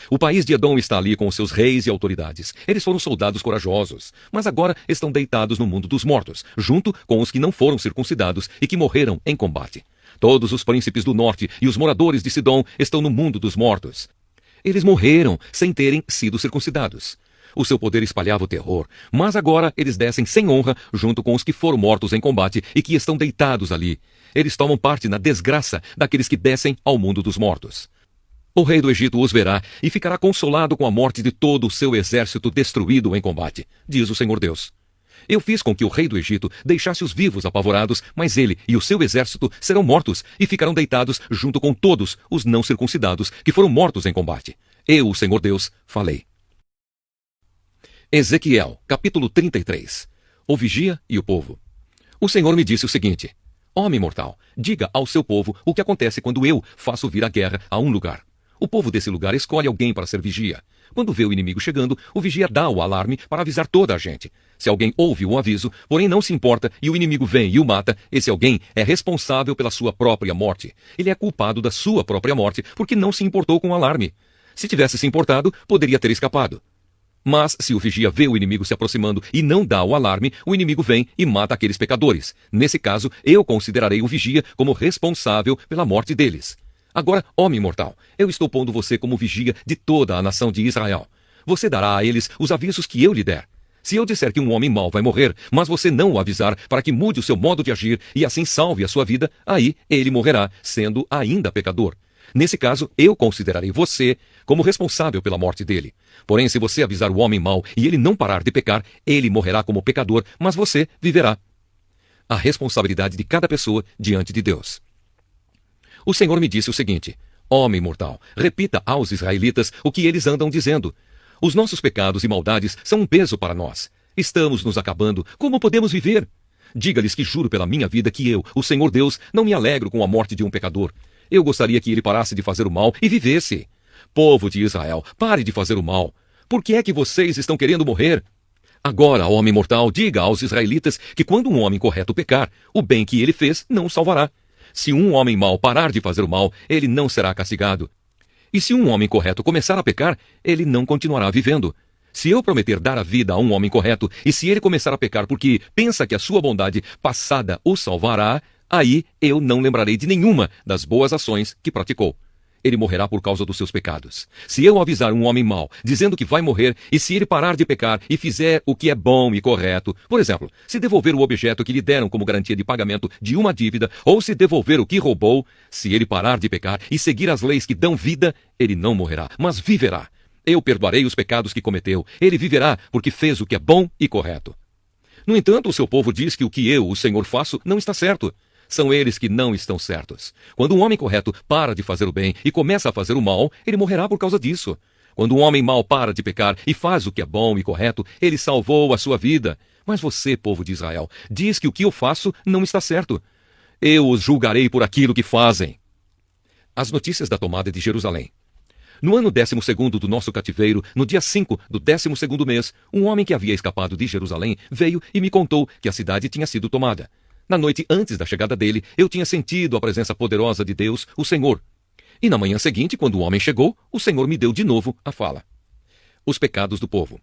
O país de Edom está ali com os seus reis e autoridades. Eles foram soldados corajosos, mas agora estão deitados no mundo dos mortos, junto com os que não foram circuncidados e que morreram em combate. Todos os príncipes do norte e os moradores de Sidom estão no mundo dos mortos. Eles morreram sem terem sido circuncidados. O seu poder espalhava o terror, mas agora eles descem sem honra junto com os que foram mortos em combate e que estão deitados ali. Eles tomam parte na desgraça daqueles que descem ao mundo dos mortos. O rei do Egito os verá e ficará consolado com a morte de todo o seu exército destruído em combate, diz o Senhor Deus. Eu fiz com que o rei do Egito deixasse os vivos apavorados, mas ele e o seu exército serão mortos e ficarão deitados junto com todos os não circuncidados que foram mortos em combate. Eu, o Senhor Deus, falei. Ezequiel, capítulo 33. O vigia e o povo. O Senhor me disse o seguinte: Homem mortal, diga ao seu povo o que acontece quando eu faço vir a guerra a um lugar. O povo desse lugar escolhe alguém para ser vigia. Quando vê o inimigo chegando, o vigia dá o alarme para avisar toda a gente. Se alguém ouve o aviso, porém não se importa e o inimigo vem e o mata, esse alguém é responsável pela sua própria morte. Ele é culpado da sua própria morte porque não se importou com o alarme. Se tivesse se importado, poderia ter escapado. Mas se o vigia vê o inimigo se aproximando e não dá o alarme, o inimigo vem e mata aqueles pecadores. Nesse caso, eu considerarei o vigia como responsável pela morte deles. Agora, homem mortal, eu estou pondo você como vigia de toda a nação de Israel. Você dará a eles os avisos que eu lhe der. Se eu disser que um homem mau vai morrer, mas você não o avisar para que mude o seu modo de agir e assim salve a sua vida, aí ele morrerá, sendo ainda pecador. Nesse caso, eu considerarei você como responsável pela morte dele. Porém, se você avisar o homem mau e ele não parar de pecar, ele morrerá como pecador, mas você viverá. A responsabilidade de cada pessoa diante de Deus. O Senhor me disse o seguinte: homem mortal, repita aos israelitas o que eles andam dizendo. Os nossos pecados e maldades são um peso para nós. Estamos nos acabando. Como podemos viver? Diga-lhes que juro pela minha vida que eu, o Senhor Deus, não me alegro com a morte de um pecador. Eu gostaria que ele parasse de fazer o mal e vivesse. Povo de Israel, pare de fazer o mal. Por que é que vocês estão querendo morrer? Agora, homem mortal, diga aos israelitas que quando um homem correto pecar, o bem que ele fez não o salvará. Se um homem mau parar de fazer o mal, ele não será castigado. E se um homem correto começar a pecar, ele não continuará vivendo. Se eu prometer dar a vida a um homem correto, e se ele começar a pecar porque pensa que a sua bondade passada o salvará, aí eu não lembrarei de nenhuma das boas ações que praticou. Ele morrerá por causa dos seus pecados. Se eu avisar um homem mau, dizendo que vai morrer, e se ele parar de pecar e fizer o que é bom e correto, por exemplo, se devolver o objeto que lhe deram como garantia de pagamento de uma dívida, ou se devolver o que roubou, se ele parar de pecar e seguir as leis que dão vida, ele não morrerá, mas viverá. Eu perdoarei os pecados que cometeu. Ele viverá porque fez o que é bom e correto. No entanto, o seu povo diz que o que eu, o Senhor, faço não está certo. São eles que não estão certos. Quando um homem correto para de fazer o bem e começa a fazer o mal, ele morrerá por causa disso. Quando um homem mau para de pecar e faz o que é bom e correto, ele salvou a sua vida. Mas você, povo de Israel, diz que o que eu faço não está certo. Eu os julgarei por aquilo que fazem. As notícias da tomada de Jerusalém. No ano 12º do nosso cativeiro, no dia 5 do 12º mês, um homem que havia escapado de Jerusalém veio e me contou que a cidade tinha sido tomada. Na noite antes da chegada dele, eu tinha sentido a presença poderosa de Deus, o Senhor. E na manhã seguinte, quando o homem chegou, o Senhor me deu de novo a fala. Os pecados do povo.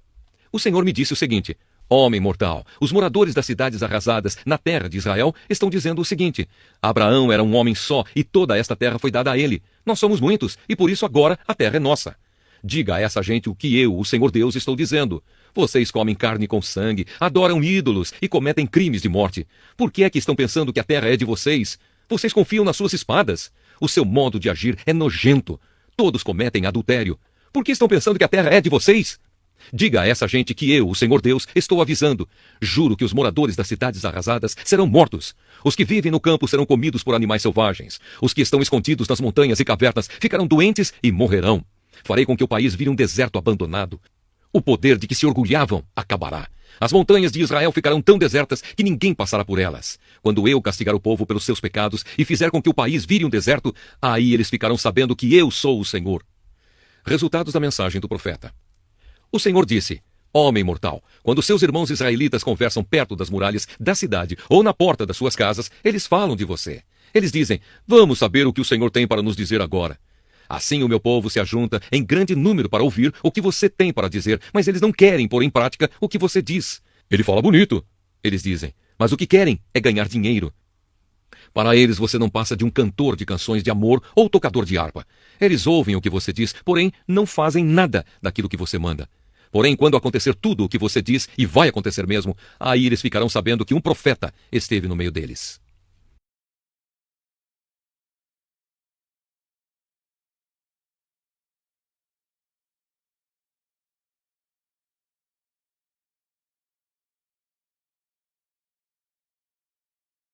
O Senhor me disse o seguinte: homem mortal, os moradores das cidades arrasadas na terra de Israel estão dizendo o seguinte: Abraão era um homem só e toda esta terra foi dada a ele. Nós somos muitos e por isso agora a terra é nossa. Diga a essa gente o que eu, o Senhor Deus, estou dizendo. Vocês comem carne com sangue, adoram ídolos e cometem crimes de morte. Por que é que estão pensando que a terra é de vocês? Vocês confiam nas suas espadas. O seu modo de agir é nojento. Todos cometem adultério. Por que estão pensando que a terra é de vocês? Diga a essa gente que eu, o Senhor Deus, estou avisando. Juro que os moradores das cidades arrasadas serão mortos. Os que vivem no campo serão comidos por animais selvagens. Os que estão escondidos nas montanhas e cavernas ficarão doentes e morrerão. Farei com que o país vire um deserto abandonado. O poder de que se orgulhavam acabará. As montanhas de Israel ficarão tão desertas que ninguém passará por elas. Quando eu castigar o povo pelos seus pecados e fizer com que o país vire um deserto, aí eles ficarão sabendo que eu sou o Senhor. Resultados da mensagem do profeta. O Senhor disse: homem mortal, quando seus irmãos israelitas conversam perto das muralhas da cidade ou na porta das suas casas, eles falam de você. Eles dizem: vamos saber o que o Senhor tem para nos dizer agora. Assim o meu povo se ajunta em grande número para ouvir o que você tem para dizer, mas eles não querem pôr em prática o que você diz. Ele fala bonito, eles dizem, mas o que querem é ganhar dinheiro. Para eles você não passa de um cantor de canções de amor ou tocador de harpa. Eles ouvem o que você diz, porém não fazem nada daquilo que você manda. Porém, quando acontecer tudo o que você diz, e vai acontecer mesmo, aí eles ficarão sabendo que um profeta esteve no meio deles.